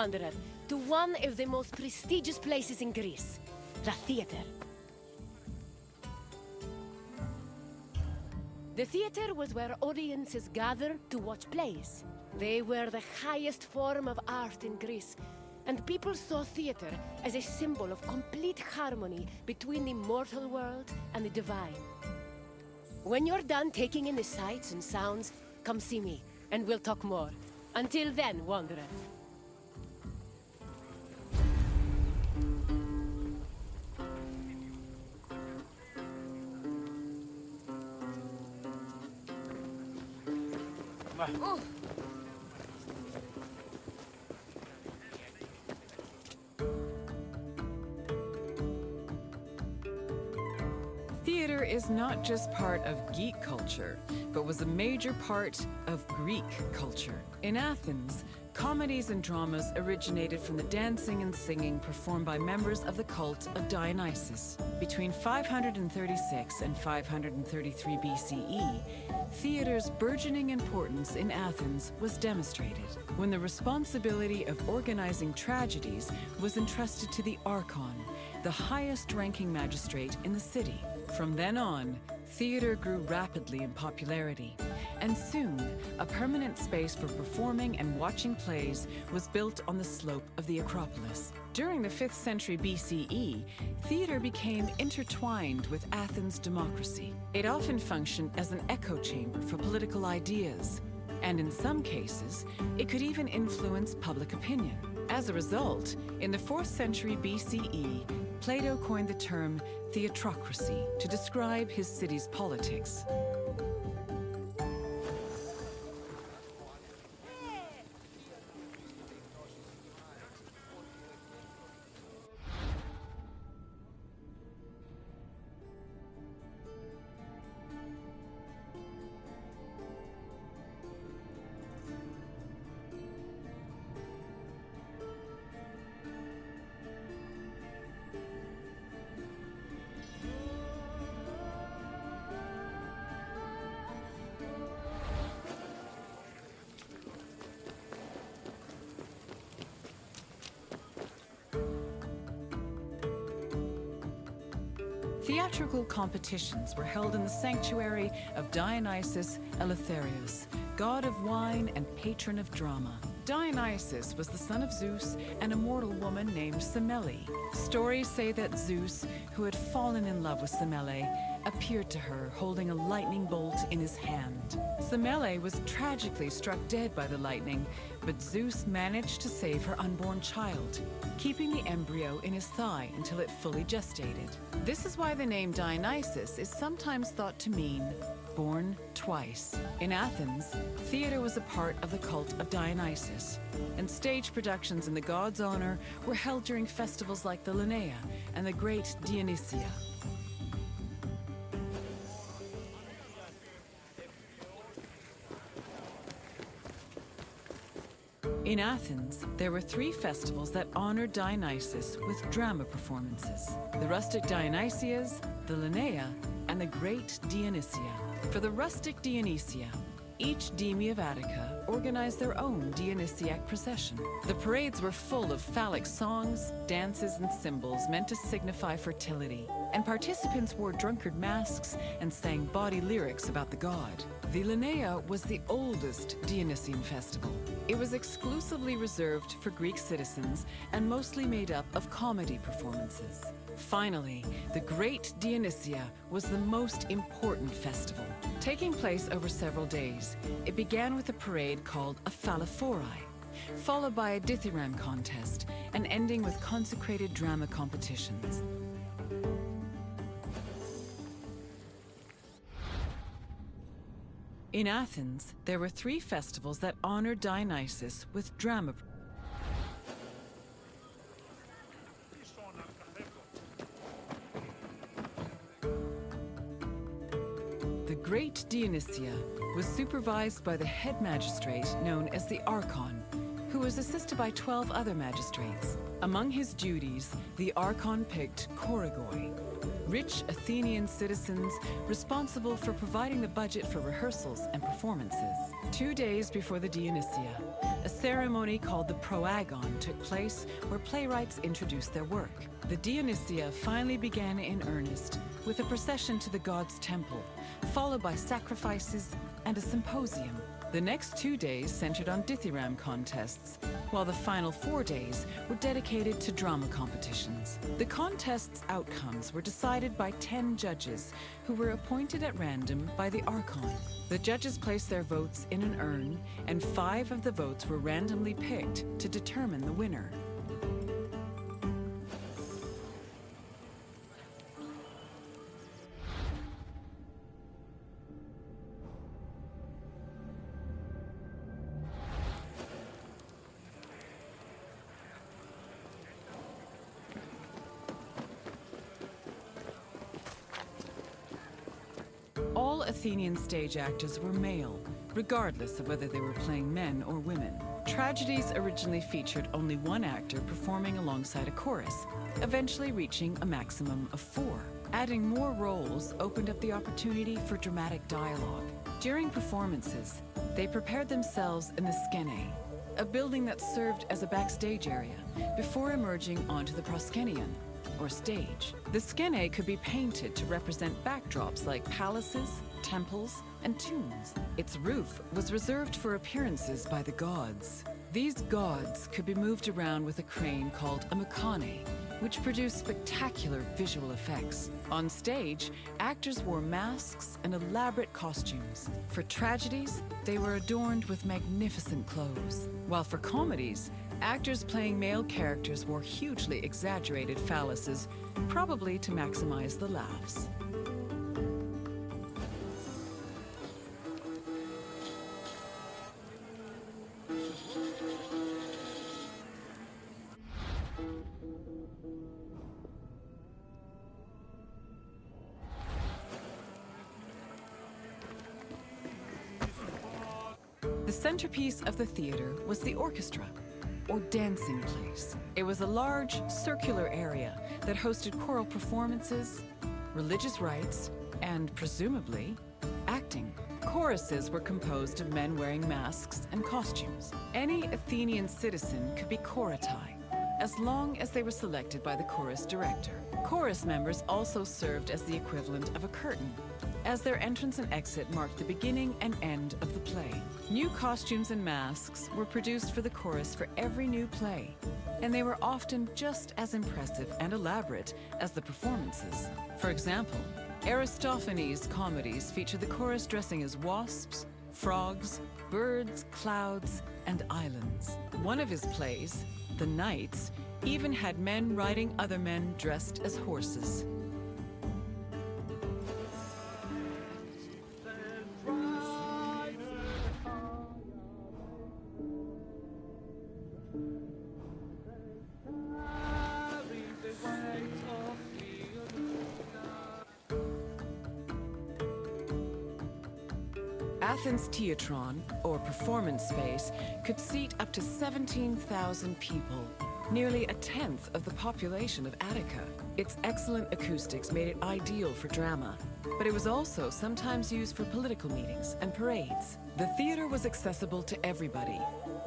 Wanderer, to one of the most prestigious places in Greece, the theater. The theater was where audiences gathered to watch plays. They were the highest form of art in Greece, and people saw theater as a symbol of complete harmony between the mortal world and the divine. When you're done taking in the sights and sounds, come see me, and we'll talk more. Until then, Wanderer. Oh. Theater is not just part of geek culture, but was a major part of Greek culture. In Athens, comedies and dramas originated from the dancing and singing performed by members of the cult of Dionysus. Between 536 and 533 BCE, theater's burgeoning importance in Athens was demonstrated when the responsibility of organizing tragedies was entrusted to the Archon, the highest-ranking magistrate in the city. From then on, theater grew rapidly in popularity, and soon, a permanent space for performing and watching plays was built on the slope of the Acropolis. During the 5th century BCE, theater became intertwined with Athens' democracy. It often functioned as an echo chamber for political ideas, and in some cases, it could even influence public opinion. As a result, in the 4th century BCE, Plato coined the term theatrocracy to describe his city's politics. Theatrical competitions were held in the sanctuary of Dionysus Eleutherios, god of wine and patron of drama. Dionysus was the son of Zeus and a mortal woman named Semele. Stories say that Zeus, who had fallen in love with Semele, appeared to her holding a lightning bolt in his hand. Semele was tragically struck dead by the lightning, but Zeus managed to save her unborn child, keeping the embryo in his thigh until it fully gestated. This is why the name Dionysus is sometimes thought to mean born twice. In Athens, theater was a part of the cult of Dionysus, and stage productions in the god's honor were held during festivals like the Linnaea and the Great Dionysia. In Athens, there were 3 festivals that honored Dionysus with drama performances: the rustic Dionysias, the Linnaea, and the Great Dionysia. For the rustic Dionysia, each deme of Attica organized their own Dionysiac procession. The parades were full of phallic songs, dances, and symbols meant to signify fertility, and participants wore drunkard masks and sang bawdy lyrics about the god. The Linnaea was the oldest Dionysian festival. It was exclusively reserved for Greek citizens and mostly made up of comedy performances. Finally, the Great Dionysia was the most important festival. Taking place over several days, it began with a parade called a phallophori, followed by a dithyramb contest, and ending with consecrated drama competitions. In Athens, there were 3 festivals that honored Dionysus with drama. The Great Dionysia was supervised by the head magistrate known as the Archon, who was assisted by 12 other magistrates. Among his duties, the Archon picked choregoi, rich Athenian citizens responsible for providing the budget for rehearsals and performances. 2 days before the Dionysia, A ceremony called the Proagon took place where playwrights introduced their work. The Dionysia finally began in earnest with a procession to the god's temple, followed by sacrifices and a symposium. The next 2 days centered on dithyramb contests, while the final 4 days were dedicated to drama competitions. The contests' outcomes were decided by 10 judges who were appointed at random by the Archon. The judges placed their votes in an urn, and 5 of the votes were randomly picked to determine the winner. All Athenian stage actors were male, regardless of whether they were playing men or women. Tragedies originally featured only one actor performing alongside a chorus, eventually reaching a maximum of 4. Adding more roles opened up the opportunity for dramatic dialogue. During performances, they prepared themselves in the skene, a building that served as a backstage area, before emerging onto the proskenion, or stage. The skene could be painted to represent backdrops like palaces, temples, and tombs. Its roof was reserved for appearances by the gods. These gods could be moved around with a crane called a mechane, which produced spectacular visual effects. On stage, actors wore masks and elaborate costumes. For tragedies, they were adorned with magnificent clothes, while for comedies, actors playing male characters wore hugely exaggerated phalluses, probably to maximize the laughs. The centerpiece of the theater was the orchestra, or dancing place. It was a large, circular area that hosted choral performances, religious rites, and, presumably, acting. Choruses were composed of men wearing masks and costumes. Any Athenian citizen could be choratai, as long as they were selected by the chorus director. Chorus members also served as the equivalent of a curtain, as their entrance and exit marked the beginning and end of the play. New costumes and masks were produced for the chorus for every new play, and they were often just as impressive and elaborate as the performances. For example, Aristophanes' comedies feature the chorus dressing as wasps, frogs, birds, clouds, and islands. One of his plays, The Knights, even had men riding other men dressed as horses. Athens' Theatron, or performance space, could seat up to 17,000 people, nearly a tenth of the population of Attica. Its excellent acoustics made it ideal for drama, but it was also sometimes used for political meetings and parades. The theater was accessible to everybody.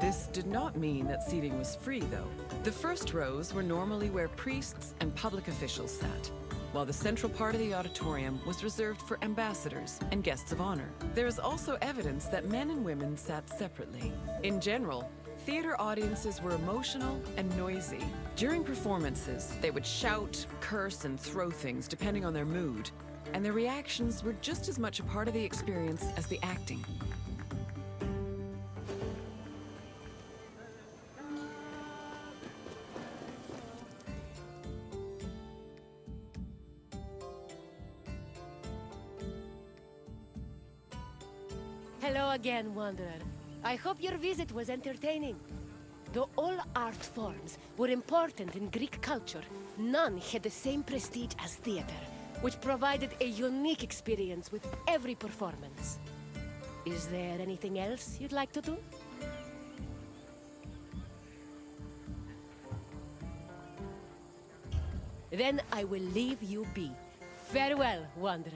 This did not mean that seating was free, though. The first rows were normally where priests and public officials sat, while the central part of the auditorium was reserved for ambassadors and guests of honor. There is also evidence that men and women sat separately. In general, theater audiences were emotional and noisy. During performances, they would shout, curse, and throw things depending on their mood, and their reactions were just as much a part of the experience as the acting. Hello again, Wanderer. I hope your visit was entertaining. Though all art forms were important in Greek culture, none had the same prestige as theater, which provided a unique experience with every performance. Is there anything else you'd like to do? Then I will leave you be. Farewell, Wanderer.